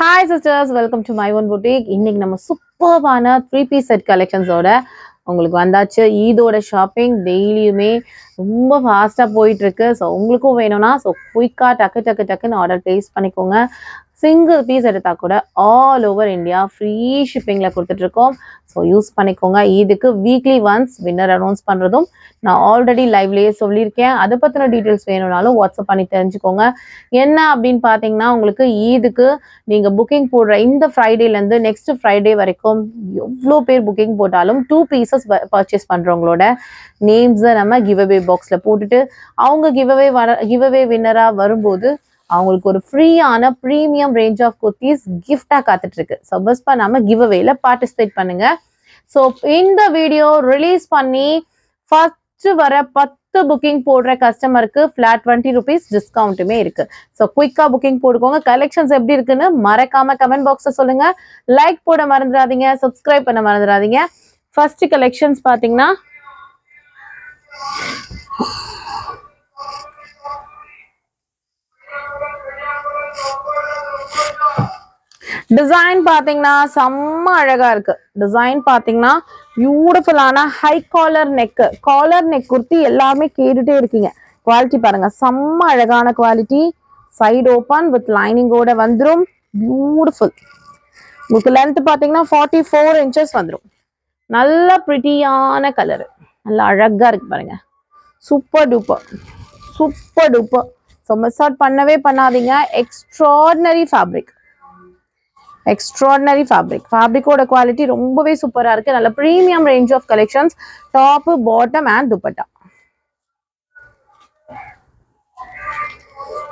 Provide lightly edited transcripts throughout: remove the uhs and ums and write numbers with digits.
Hi sisters, welcome to my own boutique. இன்னைக்கு நம்ம சூப்பர்வான 3 piece set கலெக்ஷன்ஸோட உங்களுக்கு வந்தாச்சு. ஈதோட ஷாப்பிங் டெய்லியுமே ரொம்ப ஃபாஸ்ட்டாக போயிட்டு இருக்கு. ஸோ உங்களுக்கும் வேணும்னா குயிக்காக டக்குன்னு ஆர்டர் பிளேஸ் பண்ணிக்கோங்க. சிங்கிள் பீஸ் எடுத்தால் கூட ஆல் ஓவர் இந்தியா ஃப்ரீ ஷிப்பிங்கில் கொடுத்துட்ருக்கோம். ஸோ யூஸ் பண்ணிக்கோங்க. இதுக்கு வீக்லி ஒன்ஸ் வின்னர் அனௌன்ஸ் பண்ணுறதும் நான் ஆல்ரெடி லைவ்லேயே சொல்லியிருக்கேன். அதை பற்றின டீட்டெயில்ஸ் வேணும்னாலும் வாட்ஸ்அப் பண்ணி தெரிஞ்சுக்கோங்க. என்ன அப்படின்னு பார்த்தீங்கன்னா, உங்களுக்கு ஈதுக்கு நீங்கள் புக்கிங் போடுற இந்த ஃப்ரைடேலேருந்து நெக்ஸ்ட் ஃப்ரைடே வரைக்கும் எவ்வளோ பேர் புக்கிங் போட்டாலும் 2 pieces பர்ச்சேஸ் பண்ணுறவங்களோட நேம்ஸை நம்ம கிவ்அவே பாக்ஸில் போட்டுட்டு அவங்க கிவ்அவே வின்னராக வரும்போது அவங்களுக்கு ஒரு ஃப்ரீயான ப்ரீமியம் ரேஞ்ச் ஆஃப் குர்த்திஸ் கிஃப்டாக காத்துட்ருக்கு. ஸோ பஸ் பண்ணாமல் கிவ்அவேல பார்ட்டிசிபேட் பண்ணுங்க. ஸோ இந்த வீடியோ ரிலீஸ் பண்ணி ஃபர்ஸ்ட் வர 10 புக்கிங் போடுற கஸ்டமருக்கு ஃபிளாட் 20 rupees டிஸ்கவுண்ட்டுமே இருக்கு. ஸோ குயிக்காக புக்கிங் போட்டுக்கோங்க. கலெக்ஷன்ஸ் எப்படி இருக்குன்னு மறக்காம கமெண்ட் பாக்ஸில் சொல்லுங்க. லைக் போட மறந்துடாதீங்க, சப்ஸ்கிரைப் பண்ண மறந்துடாதீங்க. ஃபர்ஸ்ட் கலெக்ஷன்ஸ் பார்த்தீங்கன்னா டிசைன் பார்த்தீங்கன்னா செம்ம அழகா இருக்கு. டிசைன் பார்த்தீங்கன்னா பியூட்டிஃபுல்லான ஹை காலர் நெக் குர்த்தி எல்லாமே கேட்டுட்டே இருக்கீங்க. குவாலிட்டி பாருங்க, செம்ம அழகான குவாலிட்டி. சைடு ஓப்பன் வித் லைனிங்கோட வந்துடும். பியூட்டிஃபுல். உங்களுக்கு லென்த் பார்த்தீங்கன்னா 44 inches வந்துடும். நல்ல பிரிட்டியான கலரு, நல்ல அழகா இருக்கு பாருங்க. Super duper. So miss out பண்ணவே பண்ணாதீங்க. எக்ஸ்ட்ராடினரி ஃபேப்ரிக்கோட குவாலிட்டி ரொம்பவே சூப்பரா இருக்கு. நல்ல premium range of collections. Top, bottom and dupatta.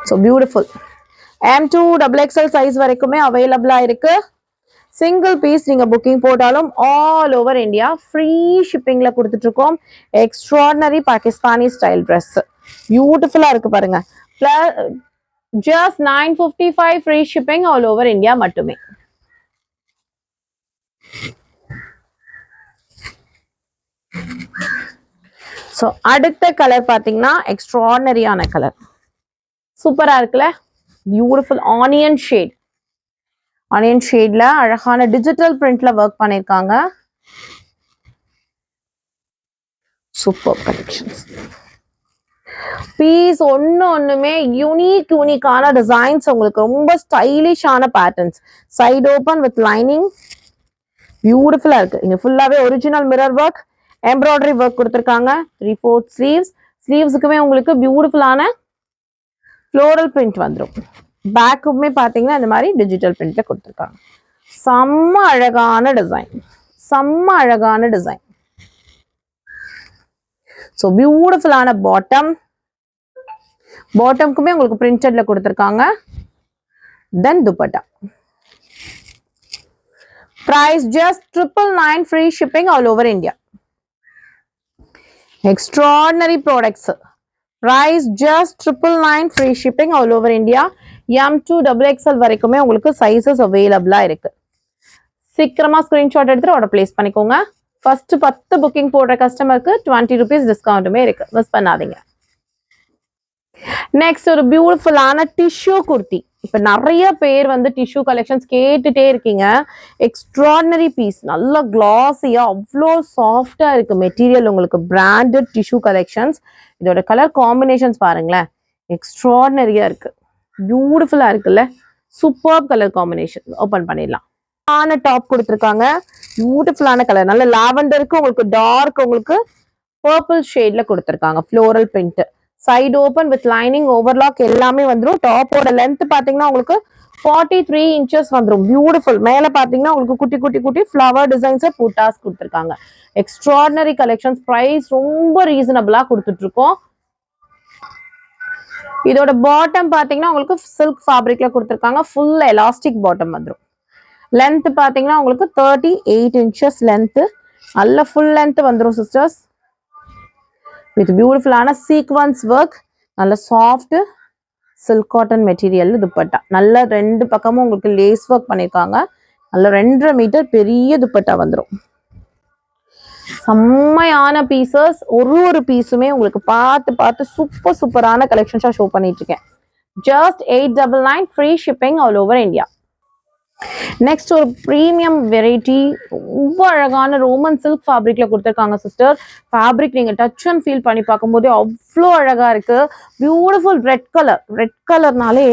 So beautiful. M2 XXL size வரைக்குமே அவைலபிளா இருக்கு. சிங்கிள் பீஸ் நீங்க புக்கிங் போட்டாலும் ஆல் ஓவர் இந்தியா ஃப்ரீ ஷிப்பிங்ல கொடுத்துட்டு இருக்கோம். எக்ஸ்ட்ராடினரி பாகிஸ்தானி ஸ்டைல் ட்ரெஸ் பியூட்டிஃபுல்லா இருக்கு பாருங்க. Just 955 free shipping all over India மட்டுமே. ஸோ அடுத்த கலர் பார்த்தீங்கன்னா எக்ஸ்ட்ராடினரியான கலர், சூப்பரா இருக்குல்ல. பியூட்டிஃபுல் ஆனியன் ஷேட்ல அழகான டிஜிட்டல் பிரிண்ட்ல ஒர்க் பண்ணிருக்காங்க. Super collections. பீஸ் ஒண்ணுமே யூனிக்கான டிசைன்ஸ், உங்களுக்கு ரொம்ப ஸ்டைலிஷான patterns. Side open with lining பியூட்டிஃபுல்லா இருக்கு. இங்க ஃபுல்லாவே original mirror work, embroidery work கொடுத்துருக்காங்க. 3/4 ஸ்லீவ்ஸுக்குமே உங்களுக்கு பியூட்டிஃபுல்லான ஃப்ளோரல் பிரிண்ட் வந்துடும். பேக்குமே பார்த்தீங்கன்னா இந்த மாதிரி டிஜிட்டல் பிரிண்ட்ல கொடுத்துருக்காங்க. செம்ம அழகான டிசைன். ஸோ பியூட்டிஃபுல்லான பாட்டம்க்குமே உங்களுக்கு பிரிண்டட்ல கொடுத்துருக்காங்க. தென் dupatta. Price just 999 free shipping all over India. Extraordinary products. Price just 999 free shipping all over India. M2 XXL வரைக்குமே உங்களுக்கு சைஸஸ் அவைலபிளா இருக்கு. சீக்கிரமா ஸ்கிரீன்ஷாட் எடுத்து ஆர்டர் பிளேஸ் பண்ணிக்கோங்க. ஃபர்ஸ்ட் 10 புக்கிங் போடுற கஸ்டமருக்கு 20 rupees டிஸ்கவுண்ட்டுமே இருக்கு. மிஸ் பண்ணாதீங்க. நெக்ஸ்ட் ஒரு பியூட்டிஃபுல்லான டிஷ்யூ குர்த்தி. இப்ப நிறைய பேர் டிஷ்யூ கலெக்ஷன்ஸ் கேட்டுட்டே இருக்கீங்க. எக்ஸ்ட்ராடினரி பீஸ், நல்ல கிளாஸியா, அவ்வளோ சாஃப்டா இருக்கு மெட்டீரியல். உங்களுக்கு பிராண்டட் டிஷ்யூ கலெக்ஷன்ஸ். இதோட கலர் காம்பினேஷன்ஸ் பாருங்களேன், எக்ஸ்ட்ராடினரியா இருக்கு. பியூட்டிஃபுல்லா இருக்குல்ல. Super colour combination. ஓபன் பண்ணிடலாம். டாப் கொடுத்துருக்காங்க. பியூட்டிஃபுல்லான கலர், நல்ல லாவெண்டருக்கு உங்களுக்கு டார்க், உங்களுக்கு பர்பிள் ஷேட்ல கொடுத்துருக்காங்க. Floral print. Side open with lining, overlock எல்லாமே வந்துடும். டாப்போட லென்த் பாத்தீங்கன்னா உங்களுக்கு 43 inches வந்துடும். பியூட்டிஃபுல். மேல பாத்தீங்கன்னா உங்களுக்கு குட்டி ஃபிளவர் டிசைன்ஸ் பூட்டாஸ் கொடுத்துருக்காங்க. Extraordinary collections. பிரைஸ் ரொம்ப ரீசனபிளா கொடுத்துட்டு இருக்கோம். இதோட பாட்டம் பாத்தீங்கன்னா உங்களுக்கு சில்க் ஃபேப்ரிக்ல கொடுத்துருக்காங்க. ஃபுல் எலாஸ்டிக் பாட்டம் வந்துடும். லென்த் பாத்தீங்கன்னா உங்களுக்கு 38 inches லென்த். நல்ல ஃபுல் லென்த் வந்துடும் சிஸ்டர்ஸ். வித் பியூட்டிஃபுல்லான சீக்வன்ஸ் ஒர்க், நல்ல soft silk cotton material dupatta. நல்ல ரெண்டு பக்கமும் உங்களுக்கு லேஸ் ஒர்க் பண்ணிருக்காங்க. நல்ல 2.5 மீட்டர் பெரிய துப்பட்டா வந்துடும். செம்மையான பீசஸ். ஒரு பீஸுமே உங்களுக்கு பார்த்து சூப்பரான கலெக்ஷன்ஸா ஷோ பண்ணிட்டு இருக்கேன். Just 899 free shipping all over India. Next ஒரு ப்ரீமியம் வெரைட்டி, ரொம்ப அழகான ரோமன் சில்க் ஃபேப்ரிக்ல கொடுத்துருக்காங்க சிஸ்டர். ஃபேப்ரிக் நீங்க டச் அண்ட் ஃபீல் பண்ணி பார்க்கும்போது அவ்வளோ அழகா இருக்கு. Beautiful red colour. ரெட் கலர்னாலே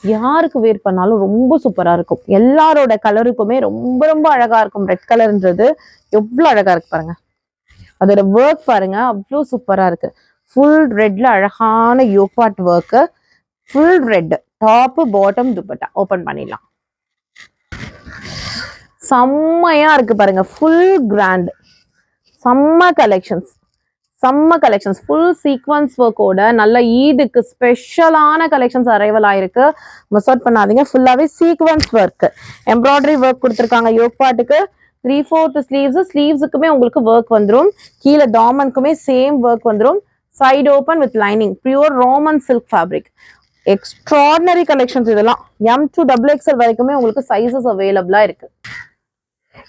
யாருக்கு வேர் பண்ணாலும் ரொம்ப சூப்பரா இருக்கும். எல்லாரோட கலருக்குமே ரொம்ப ரொம்ப அழகா இருக்கும். ரெட் கலர்ன்றது எவ்வளோ அழகா இருக்கு பாருங்க. அதோட ஒர்க் பாருங்க, அவ்வளோ சூப்பரா இருக்கு. ஃபுல் ரெட்ல அழகான yoke part work, full red top bottom dupatta. Open பண்ணிடலாம். செம்மையா இருக்கு பாருங்க. ஃபுல் கிராண்ட், செம்ம கலெக்ஷன்ஸ், செம்ம கலெக்ஷன்ஸ். ஃபுல் சீக்வன்ஸ் ஒர்க்கோட நல்ல ஈதுக்கு ஸ்பெஷலான கலெக்ஷன்ஸ் அரைவல் ஆயிருக்கு. மிஸ் அவுட் பண்ணாதீங்க. ஃபுல்லாவே சீக்வன்ஸ் ஒர்க், எம்ப்ராய்டரி ஒர்க் கொடுத்துருக்காங்க. யோக் பாட்டுக்கு 3/4 ஸ்லீவ்ஸ், ஸ்லீவ்ஸுக்குமே உங்களுக்கு ஒர்க் வந்துடும். கீழே டாமனுக்குமே சேம் ஒர்க் வந்துடும். Side open with lining, pure Roman silk fabric. Extraordinary collections இதெல்லாம். எம் டு XXL வரைக்குமே உங்களுக்கு சைசஸ் அவைலபிளா இருக்கு.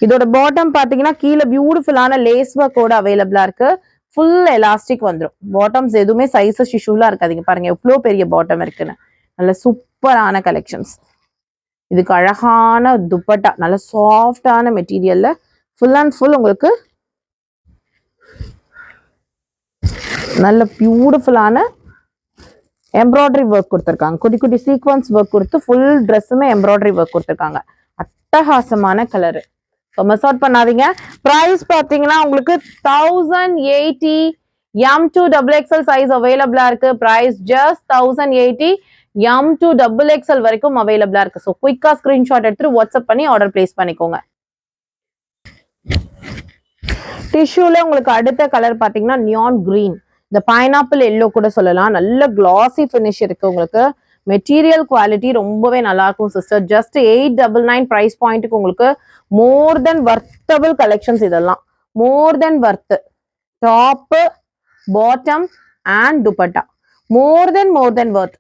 இதோட பாட்டம் பாத்தீங்கன்னா கீழே பியூட்டிஃபுல்லான லேஸ் ஒர்க்கோட அவைலபிளா இருக்கு. ஃபுல் எலாஸ்டிக் வந்துடும். பாட்டம்ஸ் எதுவுமே சைஸஸ் இஷ்யூலாம் இருக்காதீங்க. பாருங்க எவ்வளோ பெரிய பாட்டம் இருக்குன்னு. நல்ல சூப்பரான கலெக்ஷன்ஸ். இதுக்கு அழகான துப்பட்டா, நல்ல சாஃப்டான மெட்டீரியல்ல ஃபுல் அண்ட் ஃபுல் உங்களுக்கு நல்ல பியூட்டிஃபுல்லான எம்ப்ராய்டரி ஒர்க் கொடுத்துருக்காங்க. குட்டி குட்டி சீக்வன்ஸ் ஒர்க் கொடுத்து ஃபுல் ட்ரெஸ்ஸுமே எம்ப்ராய்டரி ஒர்க் கொடுத்துருக்காங்க. அட்டகாசமான கலரு. மிஸ் அவுட் பண்ணாதீங்க. பிரைஸ் பாத்தீங்கன்னா உங்களுக்கு 1080. எம் டு XXL சைஸ் அவைலபிளா இருக்கு. Price just 1080. M to XXL வரைக்கும் அவைலபிளா இருக்கு. ஸோ குயிக்கா ஸ்கிரீன்ஷாட் எடுத்துட்டு வாட்ஸ்அப் பண்ணி ஆர்டர் பிளேஸ் பண்ணிக்கோங்க. டிஷ்யூல உங்களுக்கு அடுத்த கலர் பாத்தீங்கன்னா நியான் கிரீன், இந்த பைனாப்பிள் எல்லோ கூட சொல்லலாம். நல்ல கிளாசி ஃபினிஷ் இருக்கு உங்களுக்கு. மெட்டீரியல் குவாலிட்டி ரொம்பவே நல்லா இருக்கும் சிஸ்டர். ஜஸ்ட் 899 பிரைஸ் பாயிண்ட்டுக்கு உங்களுக்கு மோர் தென் வர்த்தபிள் கலெக்ஷன்ஸ். இதெல்லாம் more than worth. Top, bottom and dupatta more than worth.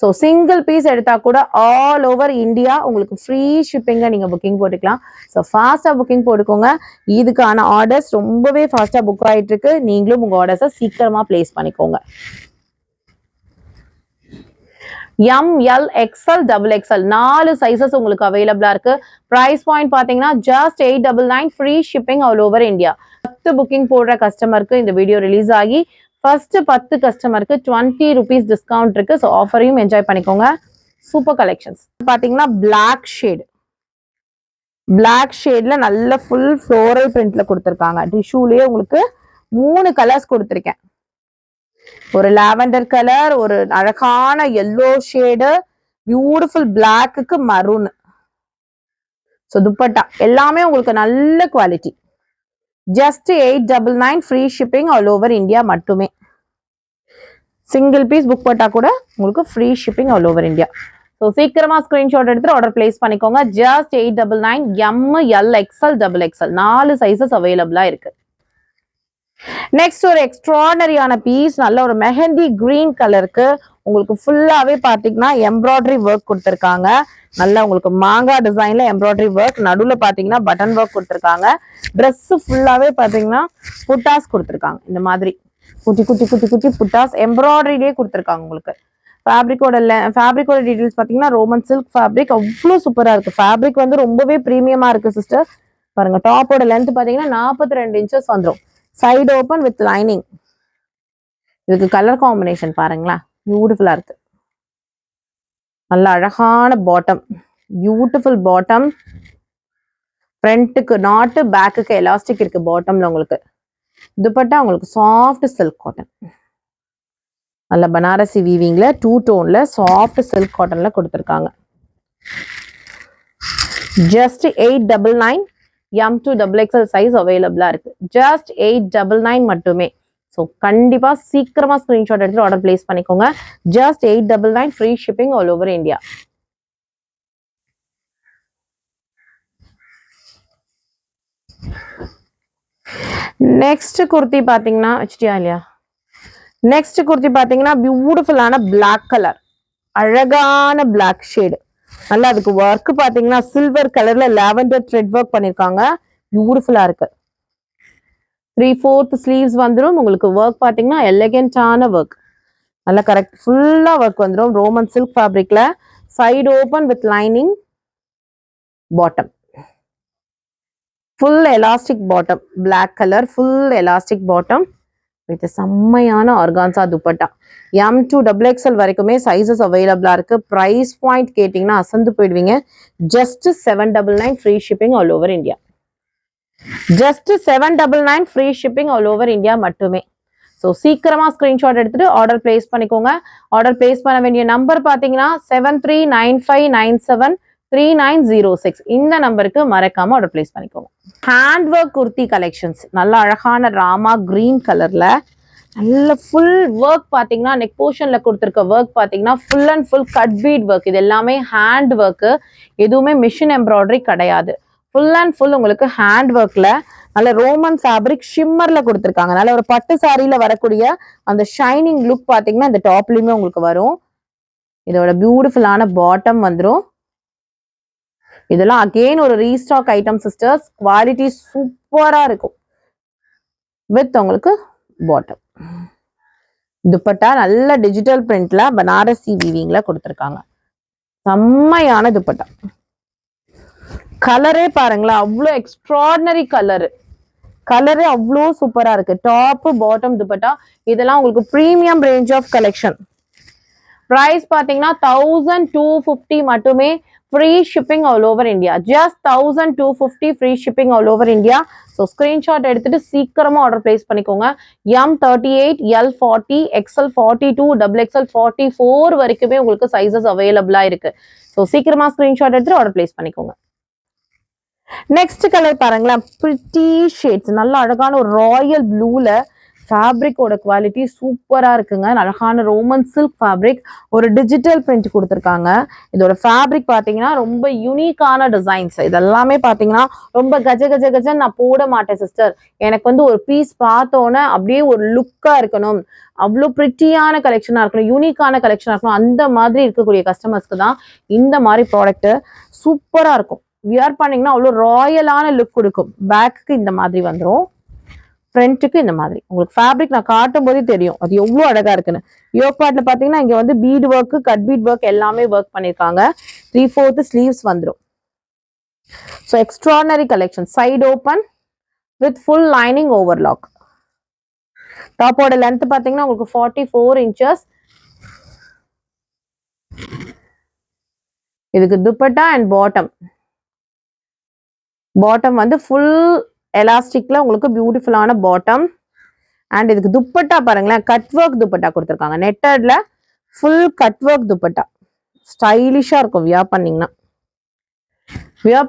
So single piece எடுத்தா கூட ஆல் ஓவர் இந்தியா உங்களுக்கு ஃப்ரீ ஷிப்பிங்க நீங்க புக்கிங் போட்டுக்கலாம். ஸோ ஃபாஸ்டா புக்கிங் போட்டுக்கோங்க. இதுக்கான ஆர்டர்ஸ் ரொம்பவே ஃபாஸ்டா புக் ஆயிட்டு இருக்கு. நீங்களும் உங்க ஆர்டர்ஸை சீக்கிரமா பிளேஸ் பண்ணிக்கோங்க. ML, XL, XXL 4 சைசஸ் உங்களுக்கு அவைலபிளா இருக்கு. பிரைஸ் பாயிண்ட் பாத்தீங்கன்னா just 899. Free shipping all over India. 10 booking போடுற கஸ்டமருக்கு இந்த வீடியோ ரிலீஸ் ஆகி ஃபர்ஸ்ட் 10 கஸ்டமருக்கு 20 rupees டிஸ்கவுண்ட் இருக்கு. ஸோ ஆஃபரையும் என்ஜாய் பண்ணிக்கோங்க. Super collections. பாத்தீங்கன்னா பிளாக் ஷேட், பிளாக் ஷேட்ல நல்ல ஃபுல் ஃப்ளோரல் பிரிண்ட்ல கொடுத்துருக்காங்க. டிஷ்யூலயே உங்களுக்கு 3 கலர்ஸ் கொடுத்துருக்கேன். ஒரு லாவெண்டர் கலர், ஒரு அழகான yellow shade, beautiful black maroon. So dupatta எல்லாமே உங்களுக்கு நல்ல quality. Just 899. Free shipping all over India மட்டுமே. சிங்கிள் பீஸ் புக் பண்ணா கூட உங்களுக்கு free shipping all over India. So சீக்கிரமா ஸ்கிரீன்ஷாட் எடுத்து ஆர்டர் பிளேஸ் பண்ணிக்கோங்க. ஜஸ்ட் 899. ML, XL, XXL 4 சைசஸ் அவைலபிளா இருக்கு. நெக்ஸ்ட் ஒரு எக்ஸ்ட்ராடனரியான பீஸ், நல்ல ஒரு மெஹந்தி கிரீன் கலருக்கு உங்களுக்கு ஃபுல்லாவே பாத்தீங்கன்னா எம்ப்ராய்டரி ஒர்க் கொடுத்துருக்காங்க. நல்லா உங்களுக்கு மாங்காய் டிசைன்ல எம்ப்ராய்டரி ஒர்க், நடுவுல பாத்தீங்கன்னா பட்டன் ஒர்க் கொடுத்துருக்காங்க. ட்ரெஸ் ஃபுல்லாவே பாத்தீங்கன்னா புட்டாஸ் கொடுத்துருக்காங்க. இந்த மாதிரி குட்டி குட்டி குட்டி குட்டி புட்டாஸ் எம்ப்ராய்டரிலேயே கொடுத்துருக்காங்க உங்களுக்கு. ஃபேப்ரிக்கோட டீடைல்ஸ் பாத்தீங்கன்னா ரோமன் சில்க் ஃபேப்ரிக். அவ்வளோ சூப்பரா இருக்கு. ஃபேப்ரிக் வந்து ரொம்பவே ப்ரீமியமா இருக்கு சிஸ்டர். பாருங்க டாப்போட லென்த் பாத்தீங்கன்னா 42 இன்ச்சஸ் வந்துடும். Side open with lining. இதுக்கு கலர் காம்பினேஷன் பாருங்களா, பியூட்டிஃபுல்லா இருக்கு. நல்ல அழகான பாட்டம், பியூட்டிஃபுல் பாட்டம். ஃப்ரண்ட்டுக்கு நாட்டு, பேக்குக்கு எலாஸ்டிக் இருக்கு பாட்டம்ல உங்களுக்கு. துப்பட்டா உங்களுக்கு சாஃப்ட் சில்க் காட்டன், நல்ல பனாரசி வீவிங்ல 2 டோன்ல சாஃப்ட் சில்க் காட்டன்ல கொடுத்துருக்காங்க. Just 899. M to XXL size அவைலபிளா இருக்கு. ஜஸ்ட் 899 மட்டுமே. ஸோ கண்டிப்பா சீக்கிரமா ஸ்கிரீன்ஷாட் எடுத்து ஆர்டர் பிளேஸ் பண்ணிக்கோங்க. ஜஸ்ட் 899. Free shipping all over India. Next kurti பாத்தீங்கன்னா வச்சிட்டியா இல்லையா? நெக்ஸ்ட் குர்த்தி பாத்தீங்கன்னா பியூட்டிஃபுல்லான பிளாக் கலர், அழகான பிளாக் ஷேடு. நல்லா அதுக்கு ஒர்க் பாத்தீங்கன்னா சில்வர் கலர்ல லாவெண்டர் த்ரெட் ஒர்க் பண்ணிருக்காங்க. பியூட்டிஃபுல்லா இருக்கு. 3/4 ஸ்லீவ்ஸ் வந்துடும் உங்களுக்கு. ஒர்க் பாத்தீங்கன்னா எலகென்டான ஒர்க், நல்ல கரெக்ட் ஃபுல்லா ஒர்க் வந்துடும். ரோமன் சில்க் ஃபேப்ரிக்ல side open with lining. Bottom. Full elastic bottom, black colour full elastic bottom with செம்மையான ஆர்கான்சா துப்பட்டா. M2 XXL வரைக்குமே சைஸஸ் அவைலபிளா இருக்கு. பிரைஸ் பாயிண்ட் கேட்டிங்கன்னா அசந்து போயிடுவீங்க. Just 799 free shipping all over India. Just 799 free shipping all over India மட்டுமே. So சீக்கிரமா screenshot எடுத்துட்டு ஆர்டர் பிளேஸ் பண்ணிக்கோங்க. ஆர்டர் பிளேஸ் பண்ண வேண்டிய நம்பர் பார்த்தீங்கன்னா 7395973906. இந்த நம்பருக்கு மறக்காம ஆர்டர் பிளேஸ் பண்ணிக்கோங்க. ஹேண்ட் ஒர்க் குர்த்தி கலெக்ஷன்ஸ், நல்ல அழகான ராமா கிரீன் கலர்ல நல்ல ஃபுல் ஒர்க் பார்த்தீங்கன்னா நெக் போர்ஷன்ல கொடுத்துருக்க ஒர்க் பார்த்தீங்கன்னா full and full cut bead work. இது எல்லாமே ஹேண்ட் ஒர்க்கு, எதுவுமே மிஷின் எம்ப்ராய்டரி கிடையாது. ஃபுல் அண்ட் ஃபுல் உங்களுக்கு ஹேண்ட் ஒர்க்ல நல்ல ரோமன் ஃபேப்ரிக் ஷிம்மர்ல கொடுத்துருக்காங்க. நல்ல ஒரு பட்டு சாரியில வரக்கூடிய அந்த ஷைனிங் லுக் பார்த்தீங்கன்னா இந்த டாப்லயுமே உங்களுக்கு வரும். இதோட பியூட்டிஃபுல்லான பாட்டம் வந்துடும். இதெல்லாம் அகெயின் ஒரு ரீஸ்டாக் ஐட்டம் சிஸ்டர்ஸ். குவாலிட்டி சூப்பரா இருக்கும். வித் உங்களுக்கு பாட்டம். துப்பட்டா நல்ல டிஜிட்டல் பிரிண்ட்ல பனாரசி வீவிங்ல கொடுத்துருக்காங்க. செம்மையான துப்பட்டா. கலரே பாருங்களேன், அவ்வளோ எக்ஸ்ட்ராடினரி கலரு. கலரே அவ்வளோ சூப்பரா இருக்கு. Top bottom dupatta. இதெல்லாம் உங்களுக்கு premium range of collection. Price பாத்தீங்கன்னா 1250 மட்டுமே. Free shipping all over India. Just 1250 free shipping all over India. So screenshot எடுத்துட்டு சீக்கிரமா ஆர்டர் பிளேஸ் பண்ணிக்கோங்க. M38, L40, XL42, XXL 44 வரைக்குமே உங்களுக்கு சைசஸ் அவைலபிளா இருக்கு. ஸோ சீக்கிரமா ஸ்கிரீன்ஷாட் எடுத்துட்டு ஆர்டர் பிளேஸ் பண்ணிக்கோங்க. நெக்ஸ்ட் கலர் பாருங்களேன், பிரிட்டி ஷேட்ஸ். நல்ல அழகான ஒரு ராயல் ப்ளூல ஃபேப்ரிக்கோட குவாலிட்டி சூப்பரா இருக்குங்க. அழகான ரோமன் சில்க் ஃபேப்ரிக், ஒரு டிஜிட்டல் பிரிண்ட் கொடுத்துருக்காங்க. இதோட ஃபேப்ரிக் பார்த்தீங்கன்னா ரொம்ப யூனிக்கான டிசைன்ஸ். இதெல்லாமே பார்த்தீங்கன்னா ரொம்ப கஜ கஜ கஜன்னு நான் போட மாட்டேன் சிஸ்டர். எனக்கு வந்து ஒரு பீஸ் பார்த்தோன்னே அப்படியே ஒரு லுக்கா இருக்கணும், அவ்வளோ பிரிட்டியான கலெக்ஷனா இருக்கணும், யூனிக்கான கலெக்ஷனா இருக்கணும், அந்த மாதிரி இருக்கக்கூடிய கஸ்டமர்ஸ்க்கு தான் இந்த மாதிரி ப்ராடக்ட் சூப்பரா இருக்கும். வியர் பண்ணீங்கன்னா அவ்வளோ ராயலான லுக் கொடுக்கும். பேக்கு இந்த மாதிரி வந்துடும், ஃப்ரண்ட்டுக்கு இந்த மாதிரி. உங்களுக்கு ஃபேப்ரிக் நான் காட்டும் போதே தெரியும் அது எவ்வளோ அழகா இருக்குன்னு. யோக் பார்ட்ல பார்த்தீங்கன்னா இங்கே வந்து bead work, cut bead work எல்லாமே ஒர்க் பண்ணியிருக்காங்க. 3/4 ஸ்லீவ்ஸ் வந்துடும். So extraordinary collection. Side open with full lining overlock. டாப்போட லென்த் பார்த்தீங்கன்னா உங்களுக்கு 44 inches. இதுக்கு துப்பட்டா அண்ட் பாட்டம். பாட்டம் வந்து ஃபுல் எலாஸ்டிக்ல உங்களுக்கு பியூட்டிஃபுல்லான பாட்டம். அண்ட் இதுக்கு துப்பட்டா பாருங்களேன், கட் ஒர்க் துப்பட்டா கொடுத்துருக்காங்க. நெட்டட்ல ஃபுல் கட் ஒர்க் துப்பட்டா. ஸ்டைலிஷா இருக்கும். வியர்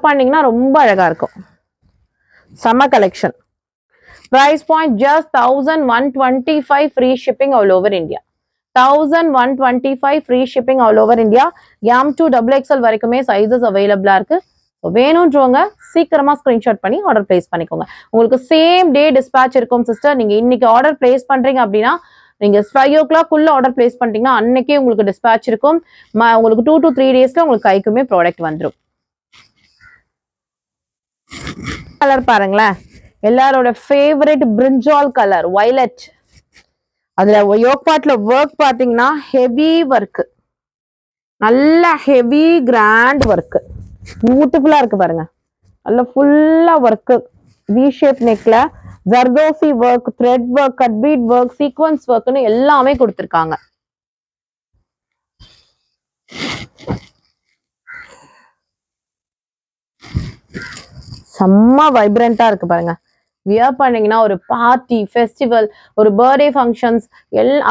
பண்ணீங்கன்னா ரொம்ப அழகா இருக்கும். சம்ம collection. Price point just 1125 free shipping all over India. 1125 free shipping all over India. M2 XXL வரைக்குமே சைசஸ் அவைலபிளா இருக்கு. வேணும்ன்றவங்க சீக்கிரமா ஸ்கிரீன்ஷாட் பண்ணி ஆர்டர் பிளேஸ் பண்ணிக்கோங்க. உங்களுக்கு சேம் டே டிஸ்பேச் இருக்கும் சிஸ்டர். நீங்க இன்னைக்கு ஆர்டர் பிளேஸ் பண்றீங்க அப்படின்னா நீங்க 5 o'clock ஆர்டர் பிளேஸ் பண்ணிட்டீங்கன்னா அன்னைக்கே உங்களுக்கு டிஸ்பேச் இருக்கும். உங்களுக்கு 2 to 3 daysல உங்களுக்கு கைக்குமே ப்ராடக்ட் வந்துடும். கலர் பாருங்களேன், எல்லாரோட ஃபேவரட் பிரிஞ்சால் கலர் வயலட். அதுல யோக் பார்ட்ல ஒர்க் பாத்தீங்கன்னா ஹெவி ஒர்க், நல்ல ஹெவி கிராண்ட் ஒர்க், பியூட்டிஃபுல்லா இருக்கு பாருங்க. நல்ல ஃபுல்லா ஒர்க், வி ஷேப் நெக்ல zardozi work, thread work, cut bead work, sequins ஒர்க்னு எல்லாமே கொடுத்துருக்காங்க. செம்ம வைப்ரண்டா இருக்கு பாருங்க. வியர் பண்ணீங்கன்னா ஒரு பார்ட்டி, ஃபெஸ்டிவல், ஒரு பர்த்டே ஃபங்க்ஷன்ஸ்,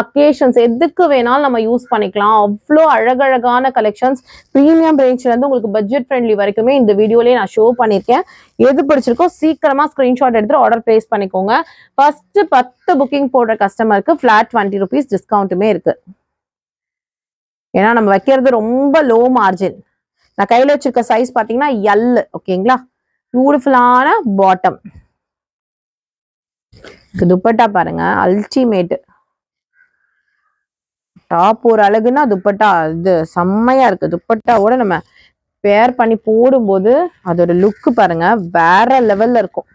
அக்கேஷன்ஸ் எதுக்கு வேணாலும் நம்ம யூஸ் பண்ணிக்கலாம். அவ்வளோ அழகழகான கலெக்ஷன்ஸ் ப்ரீமியம் ரேஞ்ச்ல இருந்து உங்களுக்கு பட்ஜெட் ஃப்ரெண்ட்லி வரைக்குமே இந்த வீடியோலயே நான் ஷோ பண்ணியிருக்கேன். எது பிடிச்சிருக்கோ சீக்கிரமா ஸ்கிரீன்ஷாட் எடுத்து ஆர்டர் பிளேஸ் பண்ணிக்கோங்க. ஃபர்ஸ்ட் 10 புக்கிங் போடுற கஸ்டமருக்கு ஃபிளாட் 20 rupees டிஸ்கவுண்ட்டுமே இருக்கு. ஏன்னா நம்ம வைக்கிறது ரொம்ப லோ மார்ஜின். நான் கையில வச்சிருக்க சைஸ் பாத்தீங்கன்னா L. ஓகேங்களா? பியூட்டிஃபுல்லான பாட்டம். துப்பட்டா பாருங்க, அல்டிமேட். டாப் ஒரு அழகுன்னா துப்பட்டா இது செம்மையா இருக்கு. துப்பட்டாவோட நம்ம பேர் பண்ணி போடும்போது அதோட லுக் பாருங்க வேற லெவல்ல இருக்கும்.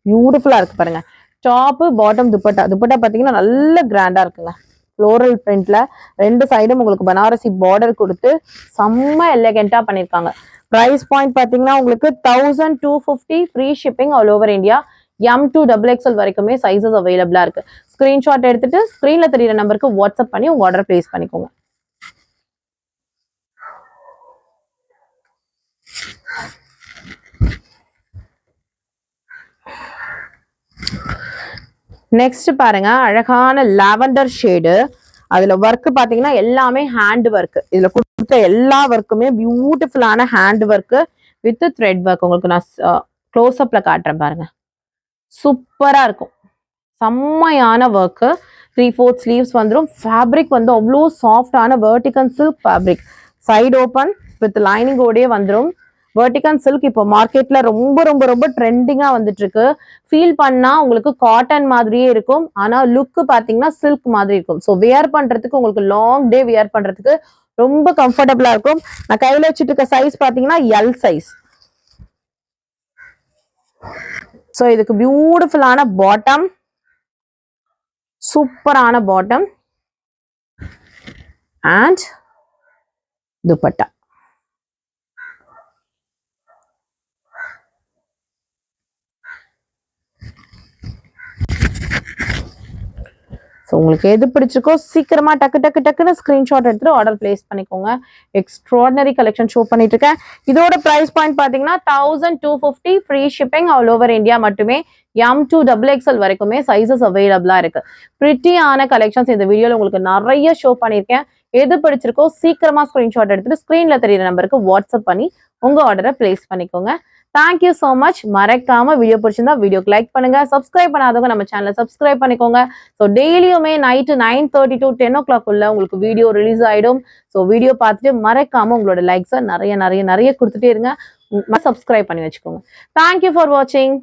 பியூட்டிஃபுல்லா இருக்கு பாருங்க. Top bottom dupatta. துப்பட்டா பாத்தீங்கன்னா நல்ல கிராண்டா இருக்குங்க. ஃப்ளோரல் பிரிண்ட்ல 2 சைடும் உங்களுக்கு பனாரசி பார்டர் கொடுத்து செம்ம எலகெண்டா பண்ணிருக்காங்க. பிரைஸ் பாயிண்ட் பாத்தீங்கன்னா உங்களுக்கு 1250 free shipping all over India. M2XXL வரைக்குமே சைசஸ் அவைலபிளா இருக்கு. ஸ்கிரீன்ஷாட் எடுத்துட்டு ஸ்கிரீன்ல தெரியுற நம்பருக்கு வாட்ஸ்அப் பண்ணி உங்க ஆர்டர் பிளேஸ் பண்ணிக்கோங்க. நெக்ஸ்ட் பாருங்க, அழகான லாவெண்டர் ஷேடு. அதுல ஒர்க் பாத்தீங்கன்னா எல்லாமே ஹேண்ட் ஒர்க். இதுல கொடுத்த எல்லா ஒர்க்குமே பியூட்டிஃபுல்லான hand work with thread work. உங்களுக்கு நான் க்ளோஸ் அப்ல காட்டுறேன் பாருங்க. சூப்பரா இருக்கும். செம்மையான ஒர்க். 3/4 ஸ்லீவ்ஸ் வந்துடும். ஃபேப்ரிக் வந்து அவ்வளோ சாஃப்டான vertical silk fabric. Side open with lining ஓடே வந்துடும். வெர்டிகல் சில்க் இப்போ மார்க்கெட்ல ரொம்ப ரொம்ப ரொம்ப ட்ரெண்டிங்கா வந்துட்டு இருக்கு. ஃபீல் பண்ணா உங்களுக்கு காட்டன் மாதிரியே இருக்கும். ஆனா லுக் பாத்தீங்கன்னா சில்க் மாதிரி இருக்கும். ஸோ வியர் பண்றதுக்கு உங்களுக்கு லாங் டே வியர் பண்றதுக்கு ரொம்ப கம்ஃபர்டபுளா இருக்கும். நான் கையில வச்சுட்டு இருக்க சைஸ் பாத்தீங்கன்னா எல் சைஸ். ஸோ இதுக்கு பியூட்டிஃபுல்லான பாட்டம், சூப்பரான பாட்டம் அண்ட் துப்பட்டா. ஸோ உங்களுக்கு எது பிடிச்சிருக்கோ சீக்கிரமா டக்கு டக்கு டக்குன்னு ஸ்கிரீன்ஷாட் எடுத்துட்டு ஆர்டர் பிளேஸ் பண்ணிக்கோங்க. எக்ஸ்ட்ராடனரி கலெக்ஷன் ஷோ பண்ணிட்டு இருக்கேன். இதோட பிரைஸ் பாயிண்ட் பாத்தீங்கன்னா 1250 free shipping all over India மட்டுமே. M2XXL வரைக்குமே சைசஸ் அவைலபிளா இருக்கு. பிரிட்டியான கலெக்ஷன்ஸ் இந்த வீடியோல உங்களுக்கு நிறைய ஷோ பண்ணிருக்கேன். எது பிடிச்சிருக்கோ சீக்கிரமா ஸ்கிரீன்ஷாட் எடுத்துட்டு ஸ்கிரீன்ல தெரியுற நம்பருக்கு வாட்ஸ்அப் பண்ணி உங்க ஆர்டரை பிளேஸ் பண்ணிக்கோங்க. Thank you so much. மறக்காம வீடியோ பிடிச்சிருந்தா வீடியோக்கு லைக் பண்ணுங்க. சப்ஸ்கிரைப் பண்ணாதவங்க நம்ம சேனலை சப்ஸ்கிரைப் பண்ணிக்கோங்க. ஸோ டெய்லியுமே நைட்டு 9:30 to 10 o'clock உள்ள உங்களுக்கு வீடியோ ரிலீஸ் ஆயிடும். ஸோ வீடியோ பார்த்துட்டு மறக்காம உங்களோட லைக்ஸை நிறைய நிறைய நிறைய கொடுத்துட்டே இருங்க. சப்ஸ்கிரைப் பண்ணி வச்சுக்கோங்க. தேங்க்யூ ஃபார் வாட்சிங்.